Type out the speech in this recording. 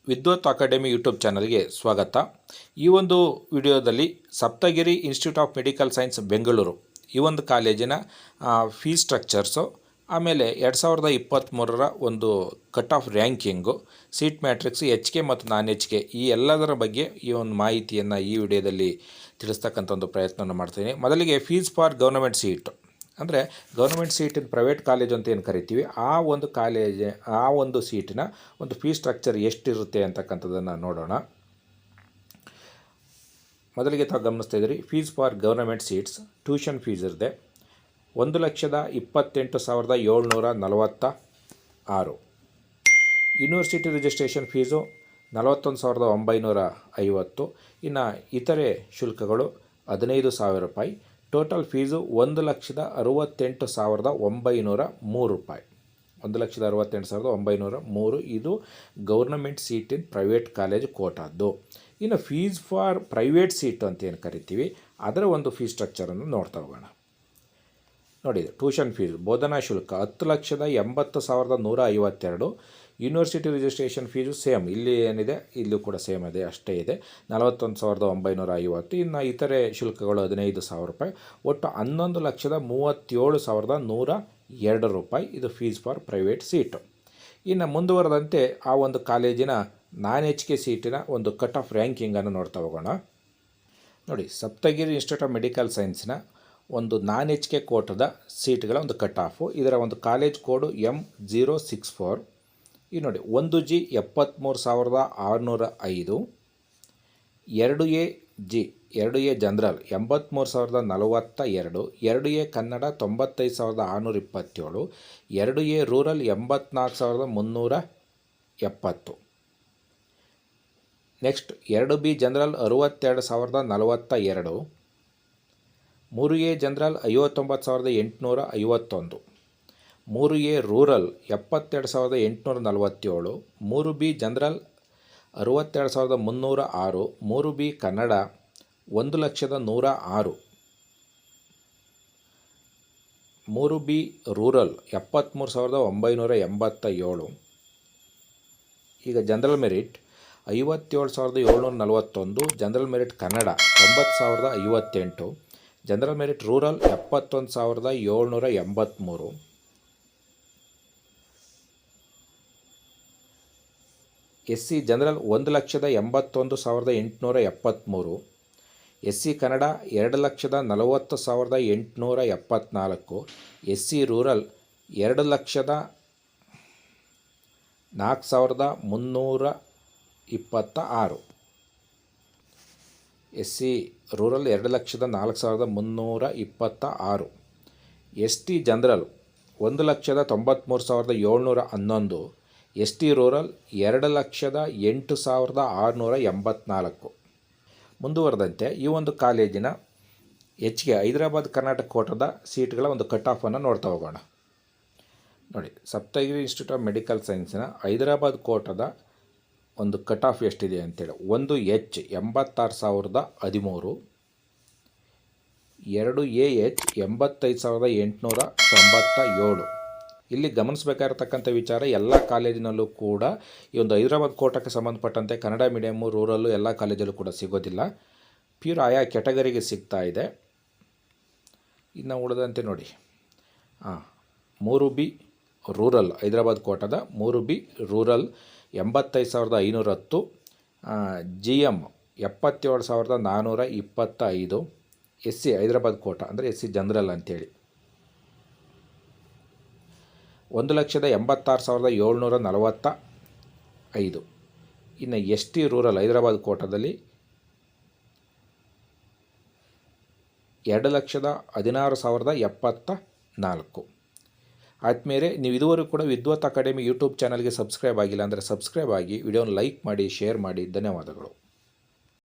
ವಿದ್ವತ್ academy YouTube ಚಾನಲ್ಗೆ ಸ್ವಾಗತ. ಈ ಒಂದು ವಿಡಿಯೋದಲ್ಲಿ Saptagiri institute of medical science Bengaluru ಈ ಒಂದು ಕಾಲೇಜಿನ ಫೀಸ್ ಸ್ಟ್ರಕ್ಚರ್ಸು, ಆಮೇಲೆ 2023ರ ಒಂದು cut of ranking, seat matrix, H K ಮತ್ತು ನಾನ್ ಎಚ್ ಕೆ ಈ ಎಲ್ಲದರ ಬಗ್ಗೆ ಈ ಒಂದು ಮಾಹಿತಿಯನ್ನು ಈ ವಿಡಿಯೋದಲ್ಲಿ ತಿಳಿಸ್ತಕ್ಕಂಥ ಒಂದು ಪ್ರಯತ್ನವನ್ನು ಮಾಡ್ತೀನಿ. ಮೊದಲಿಗೆ ಫೀಸ್ ಫಾರ್ ಗೌರ್ನಮೆಂಟ್ ಸೀಟ್ ಅಂದರೆ government seat in private college ಅಂತ ಏನು ಕರಿತೀವಿ, ಆ ಒಂದು ಸೀಟಿನ ಒಂದು ಫೀಸ್ ಸ್ಟ್ರಕ್ಚರ್ ಎಷ್ಟಿರುತ್ತೆ ಅಂತಕ್ಕಂಥದ್ದನ್ನು ನೋಡೋಣ. ಮೊದಲಿಗೆ ತಾವು ಗಮನಿಸ್ತಾ ಇದ್ದೀರಿ, fees for government seats tuition fees ಇರುತ್ತೆ 1,28,746. University registration fees 41,950. ಇನ್ನು ಇತರೆ ಶುಲ್ಕಗಳು 15,000 ರೂಪಾಯಿ. ಟೋಟಲ್ ಫೀಸು 1,68,903 ರೂಪಾಯಿ. 1,68,903 ಇದು government seat in private college ಕೋಟಾದ್ದು. ಇನ್ನು ಫೀಸ್ ಫಾರ್ ಪ್ರೈವೇಟ್ ಸೀಟ್ ಅಂತ ಏನು ಕರಿತೀವಿ ಅದರ ಒಂದು ಫೀಸ್ ಸ್ಟ್ರಕ್ಚರನ್ನು ನೋಡ್ತಾ ಹೋಗೋಣ. ನೋಡಿ, ಟ್ಯೂಷನ್ ಫೀಸ್ ಬೋಧನಾ ಶುಲ್ಕ 10,80,152. ಯೂನಿವರ್ಸಿಟಿ ರಿಜಿಸ್ಟ್ರೇಷನ್ ಫೀಸು ಸೇಮ್, ಇಲ್ಲಿ ಏನಿದೆ ಇಲ್ಲೂ ಕೂಡ ಸೇಮ್ ಇದೆ, ಅಷ್ಟೇ ಇದೆ, 41,950. ಇನ್ನು ಇತರೆ ಶುಲ್ಕಗಳು 15,000 ರೂಪಾಯಿ. ಒಟ್ಟು 11,37,102 ರೂಪಾಯಿ ಇದು ಫೀಸ್ ಫಾರ್ ಪ್ರೈವೇಟ್ ಸೀಟು. ಇನ್ನು ಮುಂದುವರೆದಂತೆ ಆ ಒಂದು ಕಾಲೇಜಿನ ನಾನ್ ಎಚ್ ಕೆ ಸೀಟಿನ ಒಂದು ಕಟ್ ಆಫ್ ರ್ಯಾಂಕಿಂಗನ್ನು ನೋಡ್ತಾ ಹೋಗೋಣ. ನೋಡಿ, ಸಪ್ತಗಿರಿ ಇನ್ಸ್ಟಿಟ್ಯೂಟ್ ಆಫ್ ಮೆಡಿಕಲ್ ಸೈನ್ಸ್ನ ಒಂದು ನಾನ್ ಎಚ್ ಕೆ ಕೋಟದ ಸೀಟ್ಗಳ ಒಂದು ಕಟ್ ಆಫು, ಇದರ ಒಂದು ಕಾಲೇಜ್ ಕೋಡು M064. ಈ ನೋಡಿ, 1G 73,605, 2A general 83,042, 2A Kannada 95,627, 2A rural 84,370. Next 2B general 62,042, 3A general 59,851, 3A rural 72,847, 3B general 62,306, 3B Kannada 1,106, 3B rural 73,987. ಈಗ general merit 57,741, general merit Kannada 90,058, general merit rural 71,783. SC general 1,81,873, SC Kannada 2,40,874, SC rural 2,04,326, SC rural 2,04,326. ST general 1,93,711, ST rural 2,08,684. ಮುಂದುವರೆದಂತೆ ಈ ಒಂದು ಕಾಲೇಜಿನ H K Hyderabad Karnataka ಕೋಟದ ಸೀಟ್ಗಳ ಒಂದು cut ಆಫನ್ನು ನೋಡ್ತಾ ಹೋಗೋಣ. ನೋಡಿ, ಸಪ್ತಗಿರಿ ಇನ್ಸ್ಟಿಟ್ಯೂಟ್ ಆಫ್ ಮೆಡಿಕಲ್ ಸೈನ್ಸಿನ ಹೈದರಾಬಾದ್ ಕೋಟದ ಒಂದು ಕಟ್ ಆಫ್ ಎಷ್ಟಿದೆ ಅಂತೇಳಿ, 1H 86,013, 2AH 85,897. ಇಲ್ಲಿ ಗಮನಿಸಬೇಕಾಗಿರ್ತಕ್ಕಂಥ ವಿಚಾರ, ಎಲ್ಲ ಕಾಲೇಜಿನಲ್ಲೂ ಕೂಡ ಈ ಒಂದು ಹೈದರಾಬಾದ್ ಕೋಟಕ್ಕೆ ಸಂಬಂಧಪಟ್ಟಂತೆ ಕನ್ನಡ ಮೀಡಿಯಮ್ಮು ರೂರಲ್ಲು ಎಲ್ಲ ಕಾಲೇಜಲ್ಲೂ ಕೂಡ ಸಿಗೋದಿಲ್ಲ, ಪ್ಯೂರ್ ಆಯಾ ಕ್ಯಾಟಗರಿಗೆ ಸಿಗ್ತಾ ಇದೆ. ಇನ್ನು ಉಳಿದಂತೆ ನೋಡಿ, 3B ರೂರಲ್ ಹೈದರಾಬಾದ್ ಕೋಟದ 3B rural 85,510, GM 77,425, SC Hyderabad quota ಅಂದರೆ SC ಜನರಲ್ ಅಂಥೇಳಿ 1,86,745. ಇನ್ನು ST ರೂರಲ್ ಹೈದರಾಬಾದ್ ಕೋಟದಲ್ಲಿ 2,16,074. ಆದಮೇಲೆ ನೀವು ಇದುವರೆಗೂ ಕೂಡ ವಿದ್ವತ್ ಅಕಾಡೆಮಿ ಯೂಟ್ಯೂಬ್ ಚಾನಲ್ಗೆ ಸಬ್ಸ್ಕ್ರೈಬ್ ಆಗಿಲ್ಲ ಅಂದರೆ ಸಬ್ಸ್ಕ್ರೈಬ್ ಆಗಿ, ವಿಡಿಯೋನ ಲೈಕ್ ಮಾಡಿ, ಶೇರ್ ಮಾಡಿ. ಧನ್ಯವಾದಗಳು.